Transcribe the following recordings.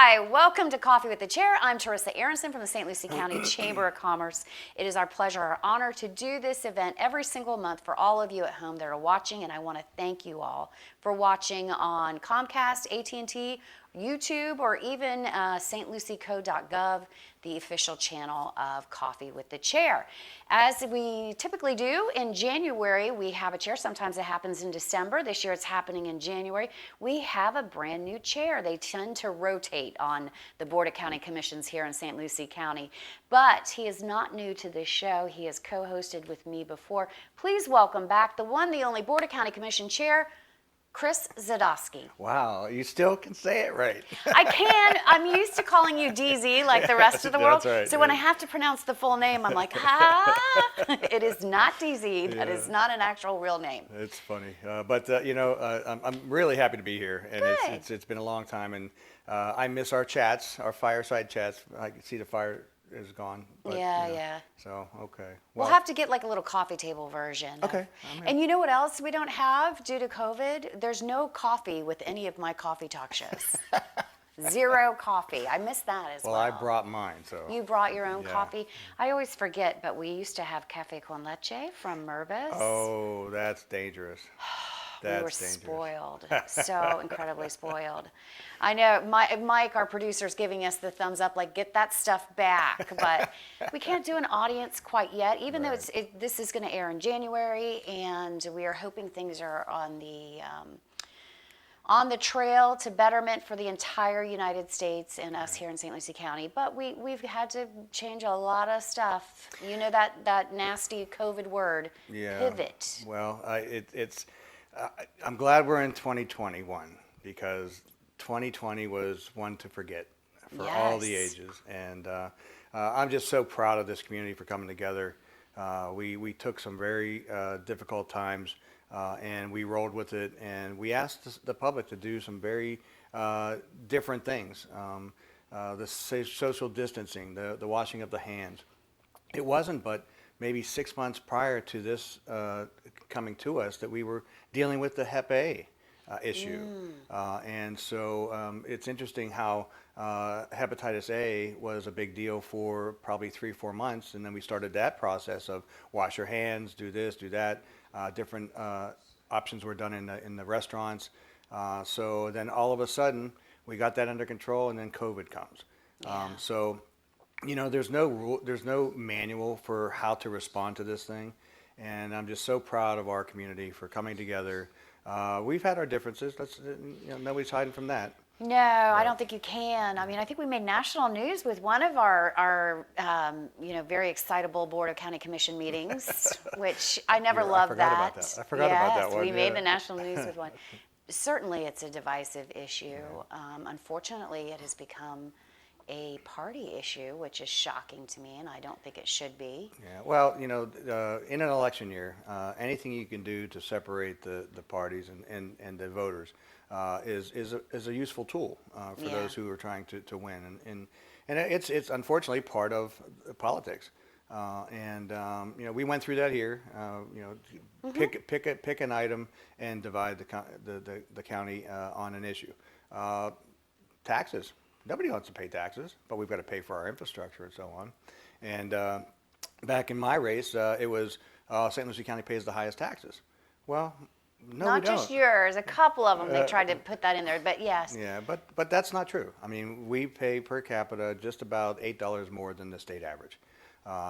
Hi, welcome to Coffee with the Chair. I'm Teresa Aronson from the St. Lucie County Chamber of Commerce. It is our pleasure, our honor to do this event every single month for all of you at home that are watching, and I want to thank you all for watching on Comcast, AT&T, YouTube, or even stlucieco.gov, the official channel of Coffee with the Chair. As we typically do in January, we have a chair. Sometimes it happens in December. This year it's happening in January. We have a brand new chair. They tend to rotate on the Board of County Commissions here in St. Lucie County. But he is not new to this show. He has co-hosted with me before. Please welcome back the one, the only Board of County Commission Chair, Chris Zadosky. Wow, you still can say it right. I can. I'm used to calling you DZ like the rest of the world. That's right, So when I have to pronounce the full name, I'm like, It is not DZ. That is not an actual real name. It's funny, but I'm really happy to be here, and it's been a long time, and I miss our chats, our fireside chats. I can see the fire is gone. But, Yeah. So, okay. We'll have to get like a little coffee table version. Okay. And you know what else we don't have due to COVID? There's no coffee with any of my coffee talk shows. Zero coffee. I miss that as well. Well, I brought mine, so. You brought your own coffee? I always forget, but we used to have Café con Leche from Mervis. Oh, that's dangerous. We were spoiled, so incredibly spoiled. I know Mike, our producer, is giving us the thumbs up, like, get that stuff back. But we can't do an audience quite yet, even though this is going to air in January, and we are hoping things are on the trail to betterment for the entire United States and us here in St. Lucie County. But we've had to change a lot of stuff. You know that nasty COVID word, pivot. Well, I'm glad we're in 2021 because 2020 was one to forget for all the ages. And I'm just so proud of this community for coming together. We took some very difficult times and we rolled with it. And we asked the public to do some very different things. The social distancing, the washing of the hands. It wasn't but maybe 6 months prior to this coming to us that we were dealing with the Hep A issue. And so it's interesting how hepatitis A was a big deal for probably 3-4 months, and then we started that process of wash your hands, do this, do that. Different options were done in the restaurants. So then all of a sudden we got that under control, and then COVID comes. So there's no manual for how to respond to this thing, and I'm just so proud of our community for coming together. We've had our differences. Nobody's hiding from that. No, I don't think you can. I mean, I think we made national news with one of our very excitable Board of County Commission meetings, which I never loved that. I forgot about that one. We made the national news with one. Certainly, it's a divisive issue. Unfortunately, it has become a party issue, which is shocking to me, and I don't think it should be. Yeah, well, in an election year, anything you can do to separate the parties and the voters is a useful tool for those who are trying to win, and it's unfortunately part of politics. We went through that here. Pick an item and divide the county on an issue. Taxes. Nobody wants to pay taxes, but we've got to pay for our infrastructure and so on. And back in my race, it was St. Lucie County pays the highest taxes. Well, no, not we don't. just yours. A couple of them they tried to put that in there, but yes. Yeah, but that's not true. I mean, we pay per capita just about $8 more than the state average.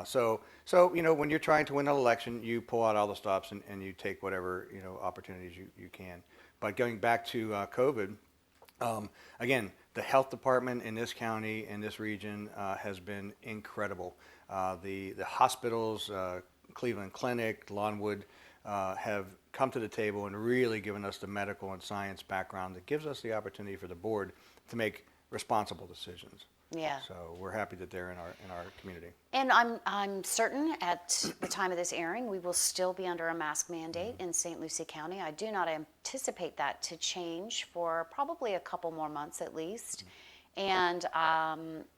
So when you're trying to win an election, you pull out all the stops and you take whatever opportunities you can. But going back to COVID, again, the health department in this county, in this region, has been incredible. The hospitals, Cleveland Clinic, Lawnwood, have come to the table and really given us the medical and science background that gives us the opportunity for the board to make responsible decisions. Yeah. So we're happy that they're in our community. And I'm certain at the time of this airing, we will still be under a mask mandate in St. Lucie County. I do not anticipate that to change for probably a couple more months at least. And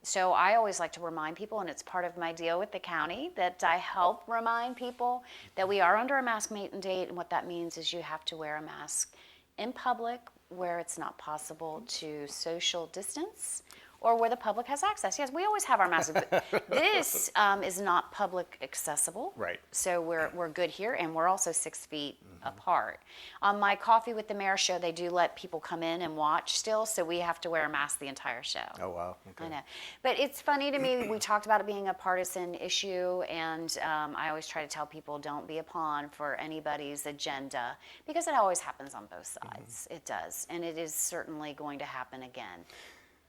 so I always like to remind people, and it's part of my deal with the county, that I help remind people that we are under a mask mandate, and what that means is you have to wear a mask in public where it's not possible to social distance or where the public has access. Yes, we always have our masks. But this is not public accessible. Right. So we're good here, and we're also 6 feet apart. On my Coffee with the Mayor show, they do let people come in and watch still, so we have to wear a mask the entire show. Oh, wow. Okay. I know. But it's funny to me, we talked about it being a partisan issue, and I always try to tell people don't be a pawn for anybody's agenda, because it always happens on both sides. It does. And it is certainly going to happen again.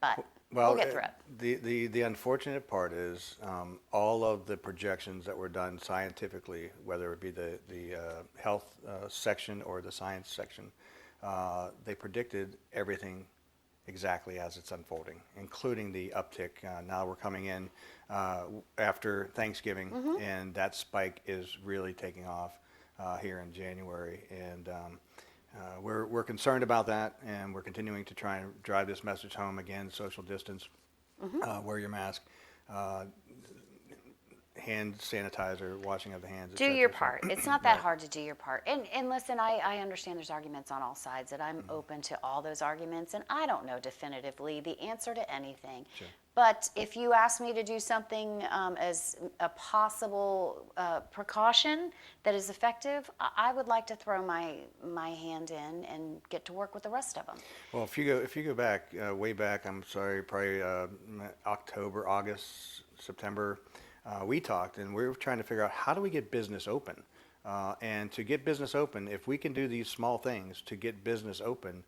But we'll get through it. The unfortunate part is all of the projections that were done scientifically, whether it be the health section or the science section, they predicted everything exactly as it's unfolding, including the uptick. Now we're coming in after Thanksgiving, and that spike is really taking off here in January. And we're concerned about that, and we're continuing to try and drive this message home. Again, social distance, wear your mask, hand sanitizer, washing of the hands. Do your part. It's not that hard to do your part. And listen, I understand there's arguments on all sides, and I'm open to all those arguments, and I don't know definitively the answer to anything. Sure. But if you ask me to do something as a possible precaution that is effective, I would like to throw my hand in and get to work with the rest of them. Well, if you go back way back, I'm sorry, probably October, August, September, we talked, and we were trying to figure out how do we get business open. And to get business open, if we can do these small things to get business open,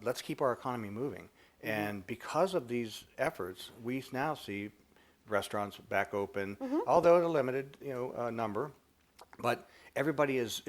let's keep our economy moving. And because of these efforts, we now see restaurants back open, although at a limited number. But everybody is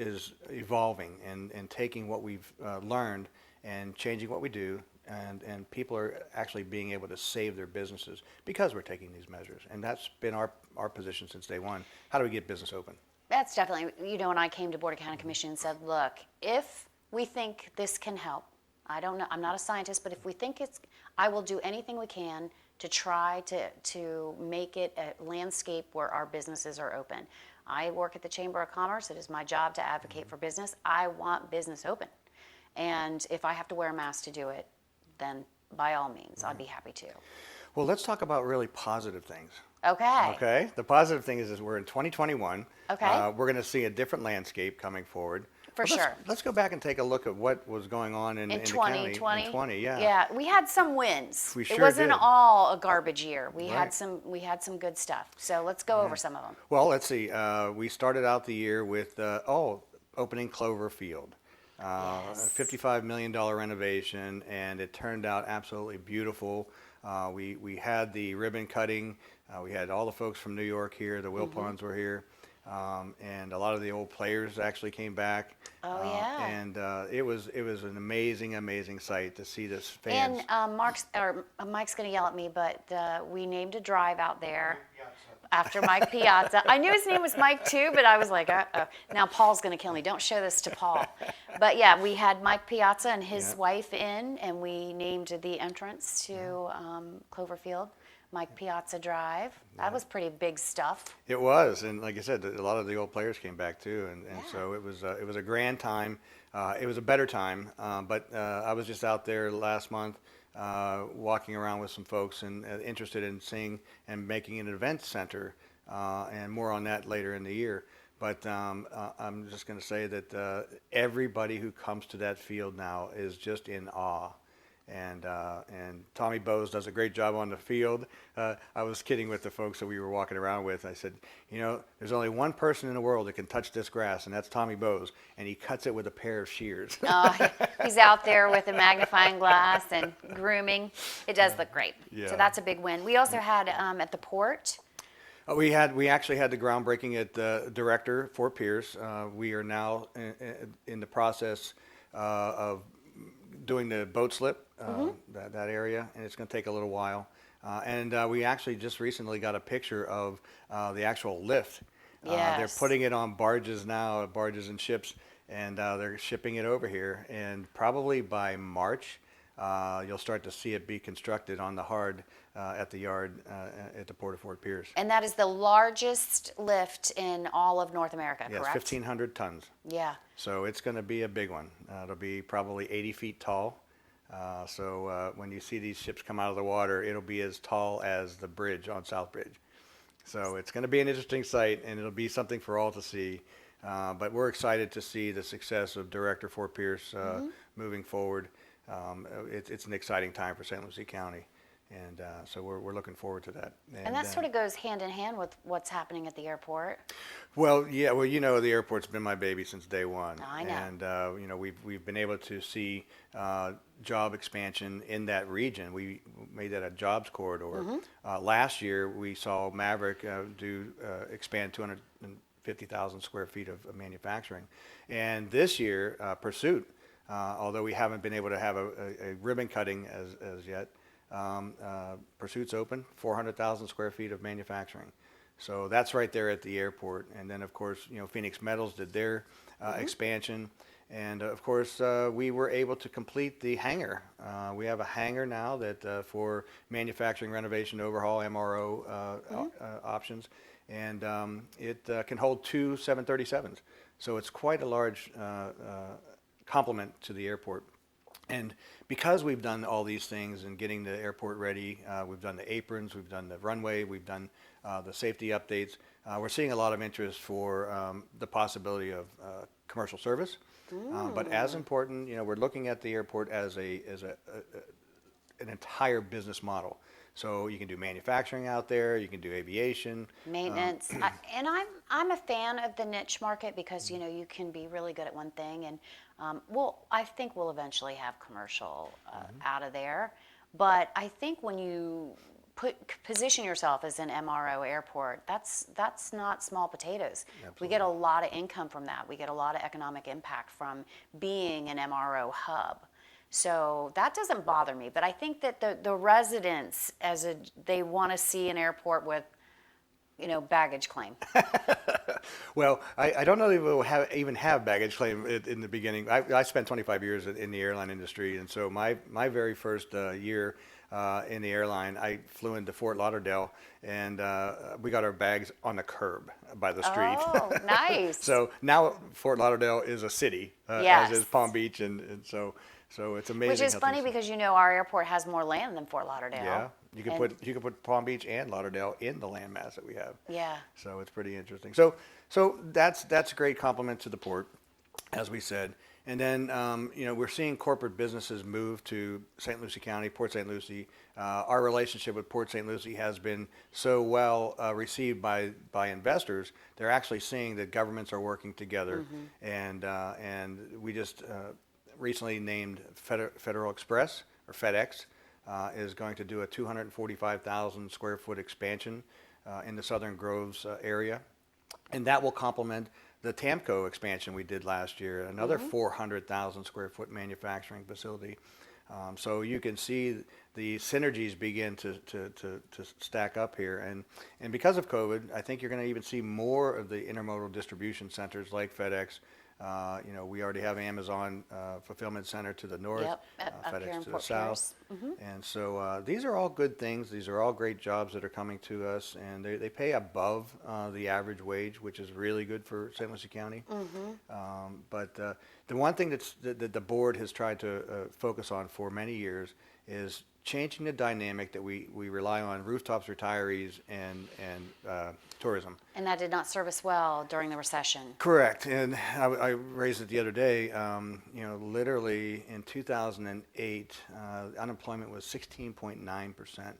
evolving and taking what we've learned and changing what we do. And people are actually being able to save their businesses because we're taking these measures. And that's been our position since day one. How do we get business open? That's definitely, when I came to Board of County Commission and said, look, if we think this can help, I don't know, I'm not a scientist, but if we think I will do anything we can to try to make it a landscape where our businesses are open. I work at the Chamber of Commerce. It is my job to advocate for business. I want business open. And if I have to wear a mask to do it, then by all means, I'd be happy to. Well, let's talk about really positive things. Okay. Okay. The positive thing is we're in 2021. Okay. We're going to see a different landscape coming forward. For But sure. Let's go back and take a look at what was going on in the county. 2020. In 20, yeah. Yeah, we had some wins. We It sure wasn't did. all a garbage year. We Right. had some good stuff. So let's go over some of them. Well, let's see. We started out the year with opening Clover Field. A Yes. $55 million renovation, and it turned out absolutely beautiful. We had the ribbon cutting. We had all the folks from New York here. The Wilpons were here. And a lot of the old players actually came back. Oh, yeah. And it was an amazing sight to see this fans. And Mike's going to yell at me, but we named a drive out there after Mike Piazza. I knew his name was Mike too, but I was like, uh-oh. Now Paul's going to kill me. Don't show this to Paul. But yeah, we had Mike Piazza and his wife in, and we named the entrance to Cloverfield Mike Piazza Drive. That was pretty big stuff. It was, and like I said, a lot of the old players came back too, and so it was a grand time. It was a better time, but I was just out there last month, walking around with some folks and interested in seeing and making an event center, and more on that later in the year. But I'm just going to say that everybody who comes to that field now is just in awe. And Tommy Bowes does a great job on the field. I was kidding with the folks that we were walking around with. I said, there's only one person in the world that can touch this grass, and that's Tommy Bowes, and he cuts it with a pair of shears. He's out there with a magnifying glass and grooming. It does look great. Yeah. So that's a big win. We also had at the port. We actually had the groundbreaking at the Director, Fort Pierce. We are now in the process of doing the boat slip, that area, and it's going to take a little while. And we actually just recently got a picture of the actual lift. Yes. They're putting it on barges now, barges and ships, and they're shipping it over here. And probably by March, you'll start to see it be constructed on the hard at the yard at the Port of Fort Pierce. And that is the largest lift in all of North America, Yes, correct? 1,500 tons. Yeah. So it's going to be a big one. It'll be probably 80 feet tall. When you see these ships come out of the water, it'll be as tall as the bridge on South Bridge. So it's going to be an interesting sight, and it'll be something for all to see. But we're excited to see the success of Director Fort Pierce moving forward. It's an exciting time for St. Lucie County, and so we're looking forward to that. And that sort of goes hand in hand with what's happening at the airport. Well, yeah, well, the airport's been my baby since day one. I know. And, we've been able to see job expansion in that region. We made that a jobs corridor. Last year, we saw Maverick expand 250,000 square feet of manufacturing. And this year, Pursuit, although we haven't been able to have a ribbon cutting as yet, Pursuit's open, 400,000 square feet of manufacturing. So that's right there at the airport. And then, of course, Phoenix Metals did their expansion. And, of course, we were able to complete the hangar. We have a hangar now that for manufacturing, renovation, overhaul, MRO options. And it can hold 2 737s. So it's quite a large complement to the airport. And because we've done all these things and getting the airport ready, we've done the aprons, we've done the runway, we've done the safety updates. We're seeing a lot of interest for the possibility of commercial service. But as important, we're looking at the airport as an entire business model. So you can do manufacturing out there, you can do aviation, maintenance. And I'm a fan of the niche market because you can be really good at one thing, and I think we'll eventually have commercial out of there. But I think when you position yourself as an MRO airport, that's not small potatoes. Absolutely. We get a lot of income from that. We get a lot of economic impact from being an MRO hub. So that doesn't bother me, but I think that the residents, they want to see an airport with, baggage claim. Well, I don't know if we'll even have baggage claim in the beginning. I spent 25 years in the airline industry, and so my very first year in the airline, I flew into Fort Lauderdale, and we got our bags on the curb by the street. Oh, nice. So now Fort Lauderdale is a city, Yes. as is Palm Beach, and so it's amazing. Which is how funny things- because our airport has more land than Fort Lauderdale. Yeah, you can put Palm Beach and Lauderdale in the landmass that we have. Yeah. So it's pretty interesting. So that's a great compliment to the port, as we said. And then we're seeing corporate businesses move to St. Lucie County, Port St. Lucie. Our relationship with Port St. Lucie has been so well received by investors. They're actually seeing that governments are working together, and we just recently named Federal Express, or FedEx, is going to do a 245,000 square foot expansion in the Southern Groves area. And that will complement the TAMCO expansion we did last year, another 400,000 square foot manufacturing facility. So you can see the synergies begin to stack up here. And because of COVID, I think you're going to even see more of the intermodal distribution centers like FedEx. We already have Amazon fulfillment center to the north, Yep, up here in FedEx to the Fort south. And so these are all good things. These are all great jobs that are coming to us, and they pay above the average wage, which is really good for St. Lucie County. But the one thing that the board has tried to focus on for many years is changing the dynamic that we rely on rooftops, retirees, and tourism. And that did not serve us well during the recession. Correct, and I raised it the other day. Literally in 2008, unemployment was 16.9%,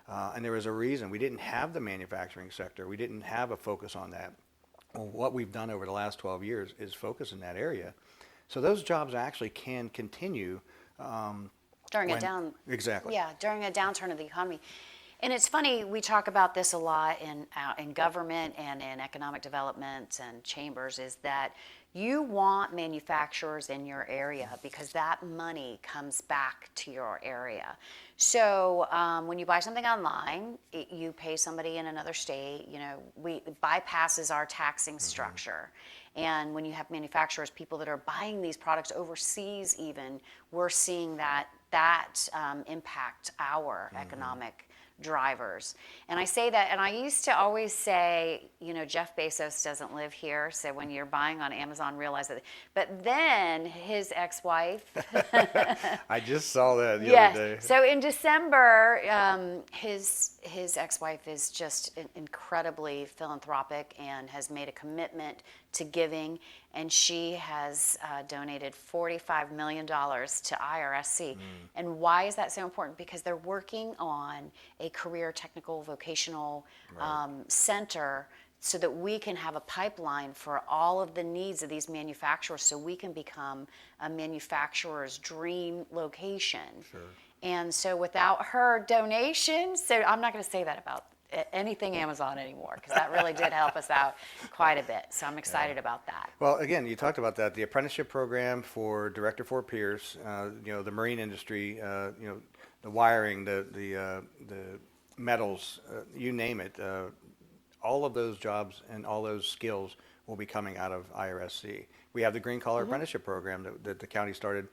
and there was a reason. We didn't have the manufacturing sector. We didn't have a focus on that. Well, what we've done over the last 12 years is focus in that area, so those jobs actually can continue. During Exactly. Yeah, during a downturn of the economy. And it's funny, we talk about this a lot in government and in economic development and chambers, is that you want manufacturers in your area because that money comes back to your area. So when you buy something online, you pay somebody in another state, it bypasses our taxing structure. And when you have manufacturers, people that are buying these products overseas even, we're seeing that impact our economic drivers. And I say that, and I used to always say, Jeff Bezos doesn't live here, so when you're buying on Amazon, realize that. But then his ex-wife. I just saw that the other day. So in December, his ex-wife is just incredibly philanthropic and has made a commitment to giving, and she has donated $45 million to IRSC. And why is that so important? Because they're working on a career technical vocational center so that we can have a pipeline for all of the needs of these manufacturers, so we can become a manufacturer's dream location. Sure. And so without her donation, so I'm not going to say that about anything Amazon anymore, because that really did help us out quite a bit. So I'm excited about that. Well, again, you talked about that, the apprenticeship program for Director Fort Pierce, the marine industry, the wiring, the metals, you name it. All of those jobs and all those skills will be coming out of IRSC. We have the Green Collar Apprenticeship Program that the county started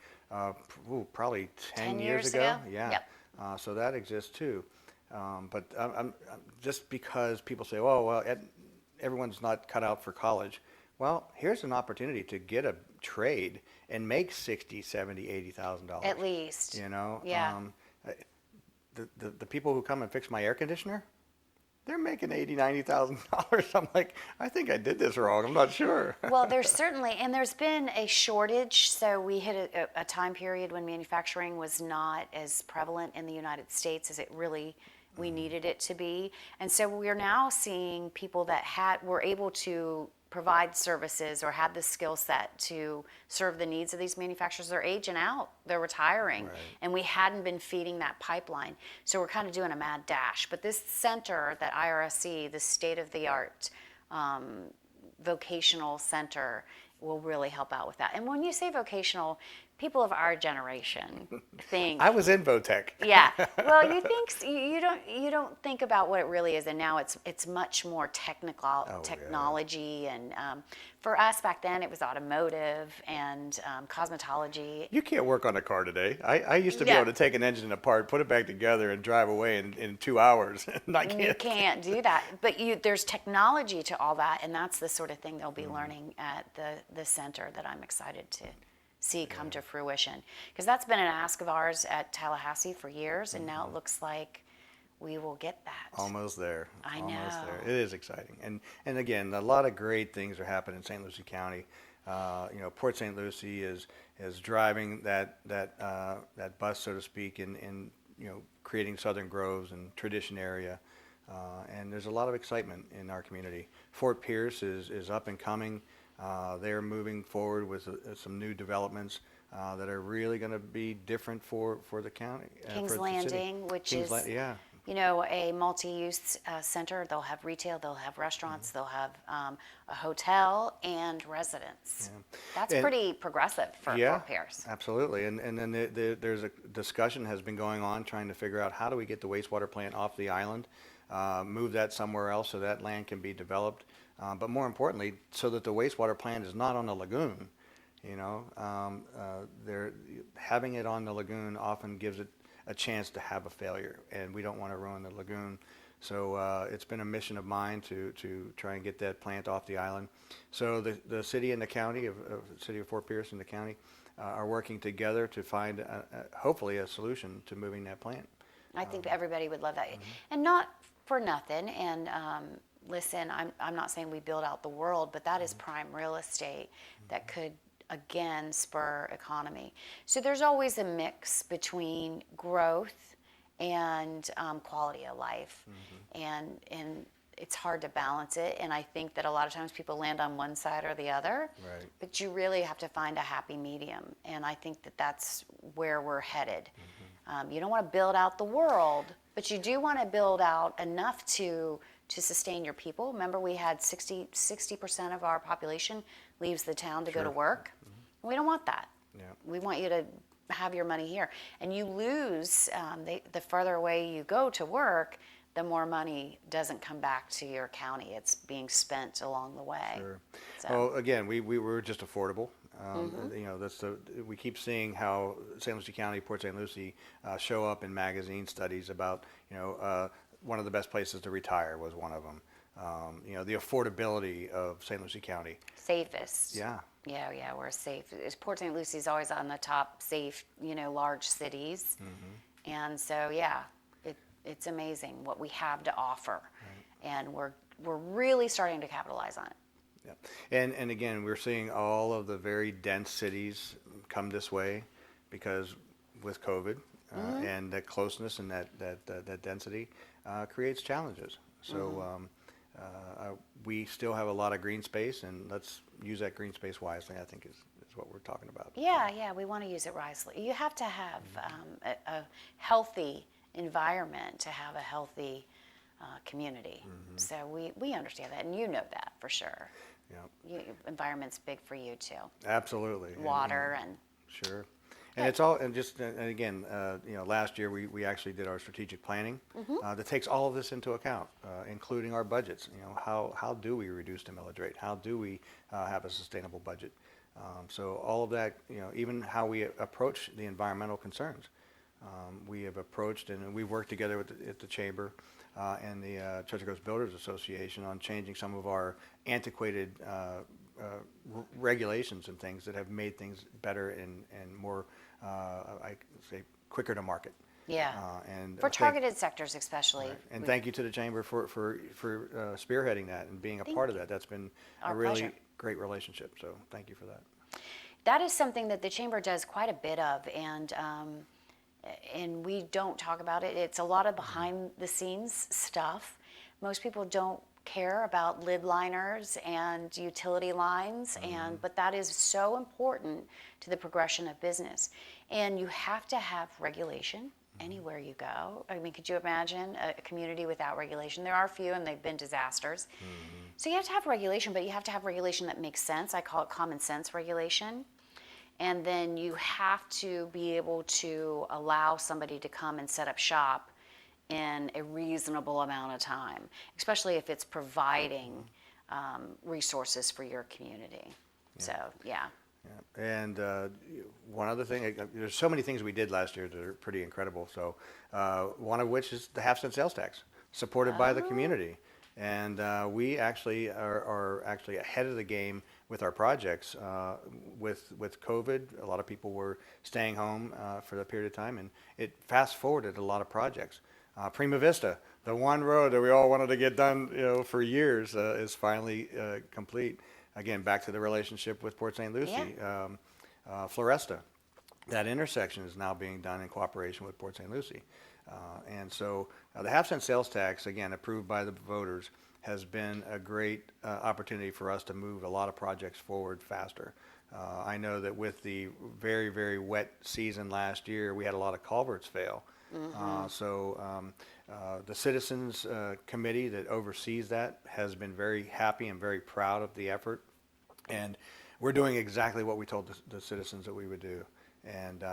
probably 10 years ago. Yeah. Yep. So that exists too. But I'm just because people say, oh, well, everyone's not cut out for college. Well, here's an opportunity to get a trade and make $60,000, $70,000, $80,000. At least. Yeah. The people who come and fix my air conditioner, they're making $80,000, $90,000. I'm like, I think I did this wrong. I'm not sure. Well, there's been a shortage. So we hit a time period when manufacturing was not as prevalent in the United States as it really we needed it to be. And so we're now seeing people that were able to provide services or had the skill set to serve the needs of these manufacturers. They're aging out, they're retiring, Right. and we hadn't been feeding that pipeline. So we're kind of doing a mad dash. But this center, that IRSC, the state-of-the-art vocational center, will really help out with that. And when you say vocational, people of our generation think I was in Votech. yeah. Well, you don't think about what it really is, and now it's much more technology, and for us back then it was automotive and cosmetology. You can't work on a car today. I used to be able to take an engine apart, put it back together, and drive away in 2 hours. And I can't. You can't do that, but there's technology to all that, and that's the sort of thing they'll be learning at the center that I'm excited to see come to fruition, because that's been an ask of ours at Tallahassee for years, and now it looks like we will get that. Almost there. I Almost know. there. It is exciting, and again, a lot of great things are happening in St. Lucie County. Port St. Lucie is driving that bus, so to speak, in creating Southern Groves and Tradition area, and there's a lot of excitement in our community. Fort Pierce is up and coming. They're moving forward with some new developments that are really going to be different for the county. Kings for the city. Landing, which is a multi-use center. They'll have retail, they'll have restaurants, they'll have a hotel and residence. Yeah. That's pretty progressive for Fort Pierce. Absolutely. And then there's a discussion has been going on trying to figure out how do we get the wastewater plant off the island, move that somewhere else so that land can be developed. But more importantly, so that the wastewater plant is not on the lagoon. Having it on the lagoon often gives it a chance to have a failure, and we don't want to ruin the lagoon. So it's been a mission of mine to try and get that plant off the island. So the city and the county city of Fort Pierce and the county are working together to find hopefully a solution to moving that plant. I think everybody would love that, and not for nothing. And listen, I'm not saying we build out the world, but that is prime real estate that could again spur economy. So there's always a mix between growth and quality of life, and it's hard to balance it. And I think that a lot of times people land on one side or the other, Right. but you really have to find a happy medium. And I think that that's where we're headed. You don't want to build out the world, but you do want to build out enough to sustain your people. Remember, we had 60% of our population leaves the town to go to work. We don't want that. Yeah. We want you to have your money here. And you lose, the further away you go to work, the more money doesn't come back to your county. It's being spent along the way. Sure. So. Well, again, we were just affordable. We keep seeing how St. Lucie County, Port St. Lucie show up in magazine studies about one of the best places to retire was one of them. The affordability of St. Lucie County. Safest. Yeah. Yeah, we're safe. Port St. Lucie's always on the top safe, large cities. And so, yeah, it's amazing what we have to offer. And we're really starting to capitalize on it. Yeah. And again, we're seeing all of the very dense cities come this way because with COVID and that closeness and that density creates challenges. So we still have a lot of green space, and let's use that green space wisely, I think is what we're talking about. Yeah, we want to use it wisely. You have to have a healthy environment to have a healthy community. So we understand that, and you know that for sure. Yeah. Environment's big for you too. Absolutely. Water and sure. And it's all, and just, and again, last year we actually did our strategic planning that takes all of this into account, including our budgets. How do we reduce the millage rate? How do we have a sustainable budget? So all of that, even how we approach the environmental concerns. We have approached, and we worked together at the Chamber and the Church Coast Builders Association on changing some of our antiquated regulations and things that have made things better and more, I say, quicker to market. yeah, And for targeted sectors especially. right. And thank you to the Chamber for spearheading that and being a part of that. That's been Our a really pleasure. great relationship. So thank you for that. That is something that the Chamber does quite a bit of, and we don't talk about it. It's a lot of behind the scenes stuff. Most people don't care about lid liners and utility lines, but that is so important to the progression of business. And you have to have regulation anywhere you go. I mean, could you imagine a community without regulation? There are a few, and they've been disasters. So you have to have regulation, but you have to have regulation that makes sense. I call it common sense regulation. And then you have to be able to allow somebody to come and set up shop in a reasonable amount of time, especially if it's providing resources for your community. So, yeah. Yeah. And one other thing, there's so many things we did last year that are pretty incredible. So one of which is the half-cent sales tax, supported by the community. And we actually are actually ahead of the game with our projects. With COVID, a lot of people were staying home for that period of time, and it fast-forwarded a lot of projects. Prima Vista, the one road that we all wanted to get done, for years, is finally complete. Again, back to the relationship with Port St. Lucie. Floresta, that intersection is now being done in cooperation with Port St. Lucie. And so the half-cent sales tax, again, approved by the voters, has been a great opportunity for us to move a lot of projects forward faster. I know that with the very, very wet season last year, we had a lot of culverts fail. So the Citizens Committee that oversees that has been very happy and very proud of the effort. And we're doing exactly what we told the citizens that we would do. And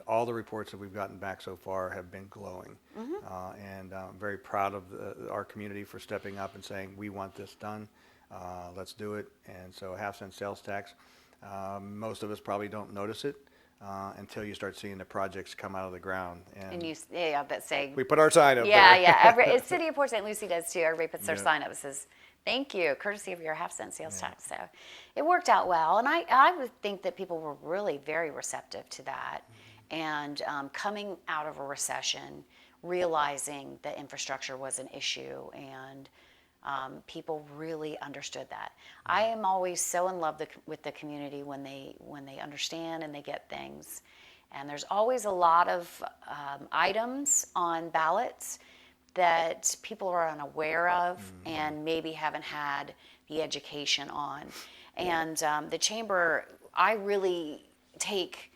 all the reports that we've gotten back so far have been glowing. And I'm very proud of our community for stepping up and saying, we want this done, let's do it. And so half-cent sales tax, most of us probably don't notice it until you start seeing the projects come out of the ground. And you, yeah, that say, we put our sign up yeah, there. yeah. City of Port St. Lucie does too. Everybody puts their Yeah. sign up that says, thank you, courtesy of your half-cent sales tax. So it worked out well. And I would think that people were really very receptive to that. And coming out of a recession, realizing that infrastructure was an issue, and people really understood that. I am always so in love with the community when they understand and they get things. And there's always a lot of items on ballots that people are unaware of and maybe haven't had the education on. And the Chamber, I really take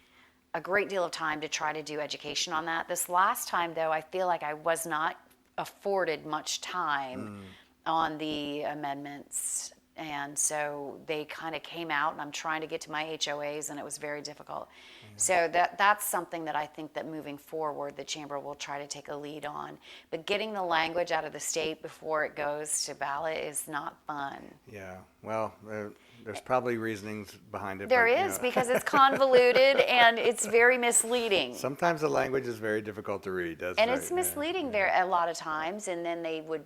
a great deal of time to try to do education on that. This last time, though, I feel like I was not afforded much time on the amendments And so they kind of came out, and I'm trying to get to my HOAs, and it was very difficult. So that's something that I think that moving forward, the chamber will try to take a lead on. But getting the language out of the state before it goes to ballot is not fun. Yeah, well, there's probably reasonings behind it. There but, is, because it's convoluted and it's very misleading. sometimes the language is very difficult to read. That's And right, it's yeah. misleading a lot of times, and then they would,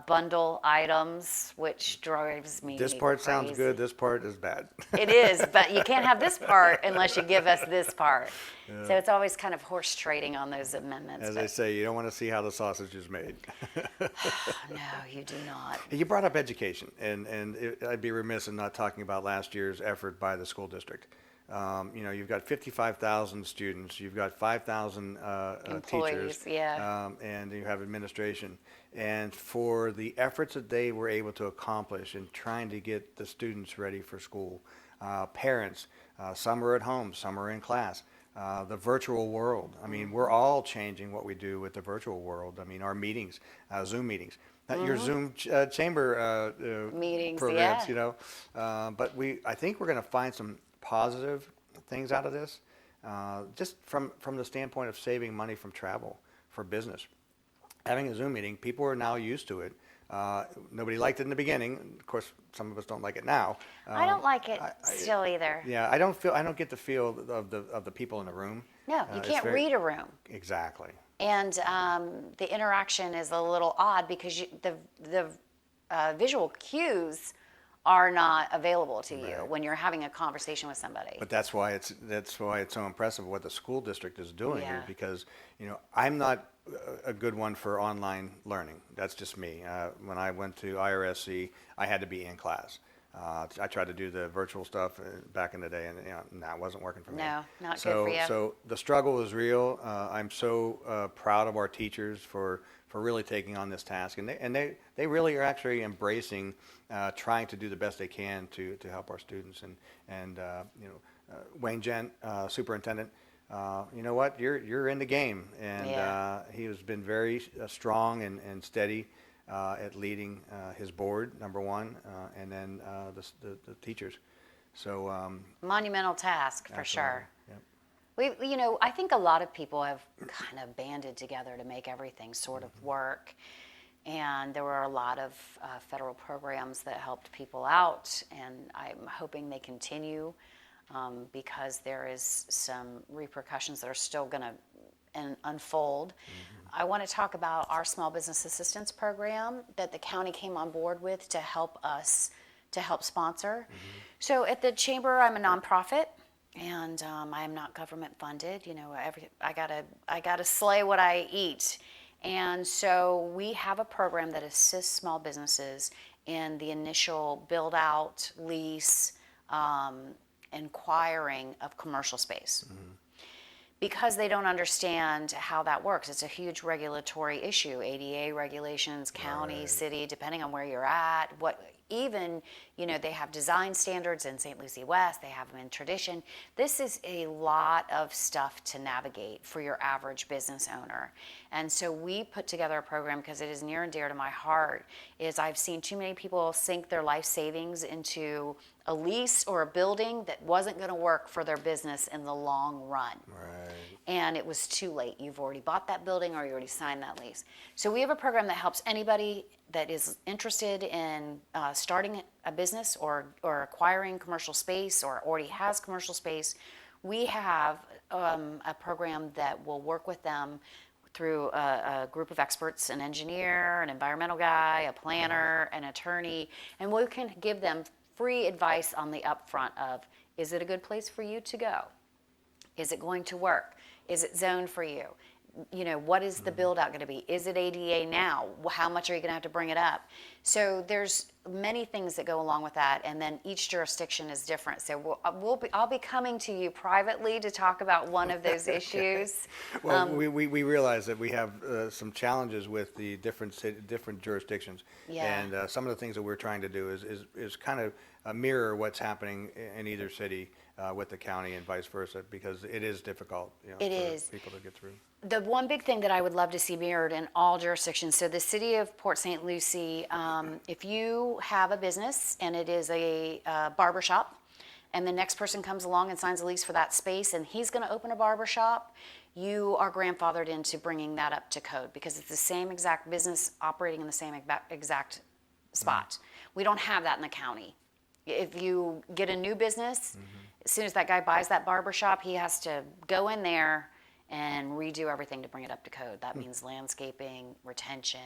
bundle items, which drives me This part sounds crazy. good, this part is bad. It is, but you can't have this part unless you give us this part. So it's always kind of horse trading on those amendments. As but they say, you don't want to see how the sausage is made. no, you do not. You brought up education, and I'd be remiss in not talking about last year's effort by the school district. You've got 55,000 students, you've got 5,000 Employees, teachers, yeah. and you have administration. And for the efforts that they were able to accomplish in trying to get the students ready for school, parents, some are at home, some are in class. The virtual world. I mean, we're all changing what we do with the virtual world. I mean, our meetings, Zoom meetings, not your Zoom chamber Meetings, programs, yeah. But I think we're going to find some positive things out of this, just from the standpoint of saving money from travel for business. Having a Zoom meeting, people are now used to it. Nobody liked it in the beginning. Of course, some of us don't like it now. I don't like it still either. Yeah, I don't get the feel of the people in the room. No, you It's can't very- read a room. Exactly. And the interaction is a little odd because the visual cues are not available to you Right. when you're having a conversation with somebody. But that's why it's so impressive what the school district is doing Yeah. here, because I'm not a good one for online learning. That's just me. When I went to IRSC, I had to be in class. I tried to do the virtual stuff back in the day, and that wasn't working for me. No, not good so, for you. So the struggle is real. I'm so proud of our teachers for really taking on this task, and they really are actually embracing trying to do the best they can to help our students. And Wayne Gent, superintendent, you know what? You're in the game, and Yeah. he has been very strong and steady at leading his board, number one, and then the teachers. So Monumental task for sure. Yep. I think a lot of people have kind of banded together to make everything sort of work. And there were a lot of federal programs that helped people out, and I'm hoping they continue because there is some repercussions that are still going to unfold. I want to talk about our small business assistance program that the county came on board with to help sponsor. So at the chamber, I'm a nonprofit. And I am not government funded. I gotta slay what I eat, and so we have a program that assists small businesses in the initial build out, lease, acquiring of commercial space. Because they don't understand how that works. It's a huge regulatory issue. ADA regulations, county, Right. city, depending on where you're at. They have design standards in St. Lucie West. They have them in Tradition. This is a lot of stuff to navigate for your average business owner. And so we put together a program because it is near and dear to my heart. I've seen too many people sink their life savings into a lease or a building that wasn't going to work for their business in the long run. Right. And it was too late. You've already bought that building or you already signed that lease. So we have a program that helps anybody that is interested in starting a business or acquiring commercial space or already has commercial space. We have a program that will work with them through a group of experts, an engineer, an environmental guy, a planner, an attorney, and we can give them free advice on the upfront of, is it a good place for you to go? Is it going to work? Is it zoned for you? What is the build out going to be? Is it ADA now? How much are you going to have to bring it up? So there's many things that go along with that, and then each jurisdiction is different. So I'll be coming to you privately to talk about one of those issues. Well, we realize that we have some challenges with the different jurisdictions, Yeah. and some of the things that we're trying to do is kind of mirror what's happening in either city with the county and vice versa, because it is difficult, It for is. people to get through. The one big thing that I would love to see mirrored in all jurisdictions, so the city of Port St. Lucie, if you you have a business and it is a barber shop, and the next person comes along and signs a lease for that space and he's going to open a barber shop, you are grandfathered into bringing that up to code because it's the same exact business operating in the same exact spot. We don't have that in the county. If you get a new business, as soon as that guy buys that barber shop, he has to go in there and redo everything to bring it up to code. That means landscaping, retention,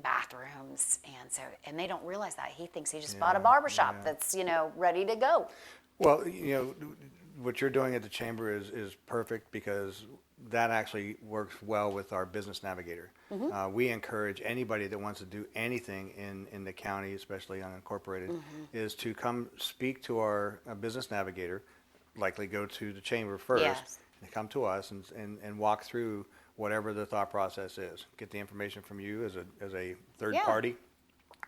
bathrooms, and they don't realize that. He thinks he just bought a barber shop that's, ready to go. Well, what you're doing at the chamber is perfect because that actually works well with our business navigator. We encourage anybody that wants to do anything in the county, especially unincorporated, is to come speak to our business navigator, likely go to the chamber first, and come to us and walk through whatever the thought process is. Get the information from you as a third party.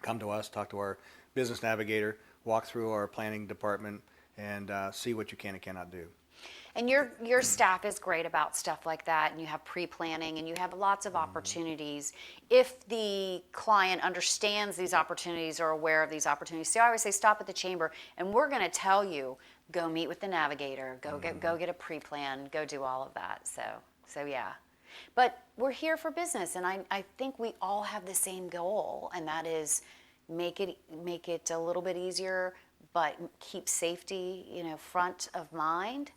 Come to us, talk to our business navigator, walk through our planning department, and see what you can and cannot do. And your staff is great about stuff like that, and you have pre-planning, and you have lots of opportunities. If the client understands these opportunities or aware of these opportunities, so I always say stop at the chamber, and we're going to tell you, go meet with the navigator, go get a pre-plan, go do all of that. So yeah. But we're here for business, and I think we all have the same goal, and that is make it a little bit easier, but keep safety, front of mind,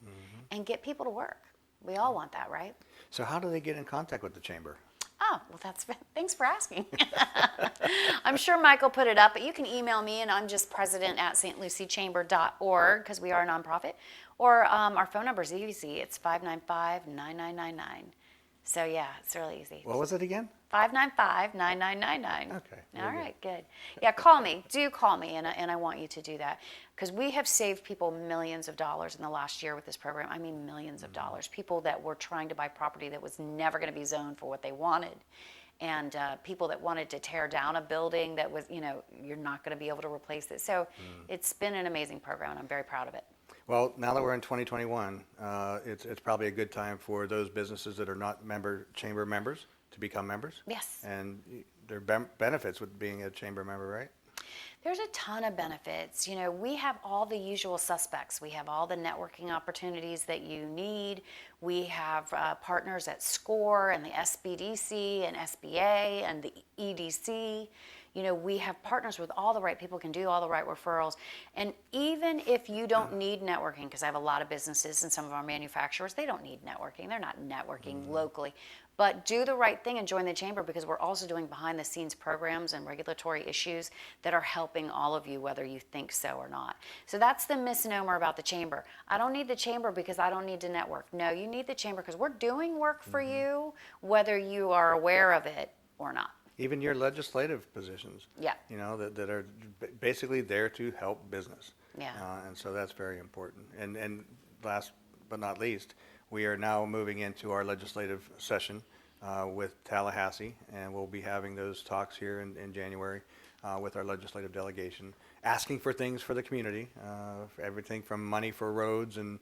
and get people to work. We all want that, right? So how do they get in contact with the chamber? Oh, well, thanks for asking. I'm sure Michael put it up, but you can email me, and I'm just president@stluciechamber.org because we are a nonprofit. Or our phone number is easy. It's 595-9999. So yeah, it's really easy. What was it again? 595-9999. Okay. All right, good. Yeah, call me. Do call me, and I want you to do that because we have saved people millions of dollars in the last year with this program. I mean, millions of dollars. People that were trying to buy property that was never going to be zoned for what they wanted, and people that wanted to tear down a building that was, you're not going to be able to replace it. So it's been an amazing program, and I'm very proud of it. Well, now that we're in 2021, it's probably a good time for those businesses that are not chamber members to become members. Yes. And there are benefits with being a chamber member, right? There's a ton of benefits. We have all the usual suspects. We have all the networking opportunities that you need. We have partners at SCORE and the SBDC and SBA and the EDC. We have partners with all the right people, can do all the right referrals. And even if you don't need networking, because I have a lot of businesses and some of our manufacturers, they don't need networking. They're not networking locally. But do the right thing and join the chamber because we're also doing behind the scenes programs and regulatory issues that are helping all of you, whether you think so or not. So that's the misnomer about the chamber. I don't need the chamber because I don't need to network. No, you need the chamber because we're doing work for you, whether you are aware of it or not. Even your legislative positions, that are basically there to help business. Yeah. And so that's very important. And last but not least, we are now moving into our legislative session with Tallahassee, and we'll be having those talks here in January with our legislative delegation, asking for things for the community, everything from money for roads and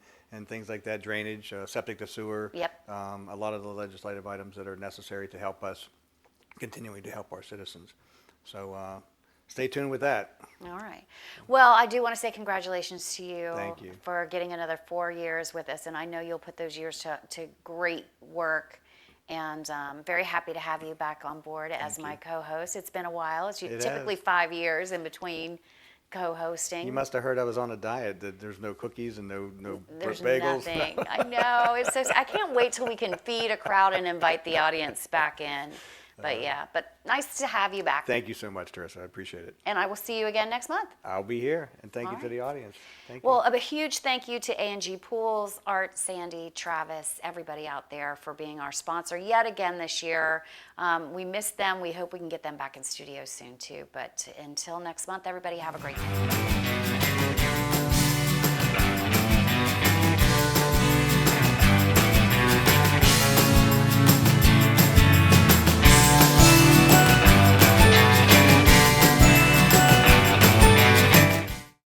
things like that, drainage, septic to sewer, a lot of the legislative items that are necessary to help us continuing to help our citizens. So stay tuned with that. All right. Well, I do want to say congratulations to you. Thank you. For getting another 4 years with us. And I know you'll put those years to great work. And very happy to have you back on board as my co-host. It's been a while. It's typically 5 years in between co-hosting. You must have heard I was on a diet, that there's no cookies and no There's bagels. Nothing. I know. It's so, I can't wait till we can feed a crowd and invite the audience back in. But but nice to have you back. Thank you so much, Teresa. I appreciate it. And I will see you again next month. I'll be here, and thank you to the audience. Thank you. Well, a huge thank you to A&G Pools, Art, Sandy, Travis, everybody out there for being our sponsor yet again this year. We missed them. We hope we can get them back in studio soon too. But until next month, everybody have a great day.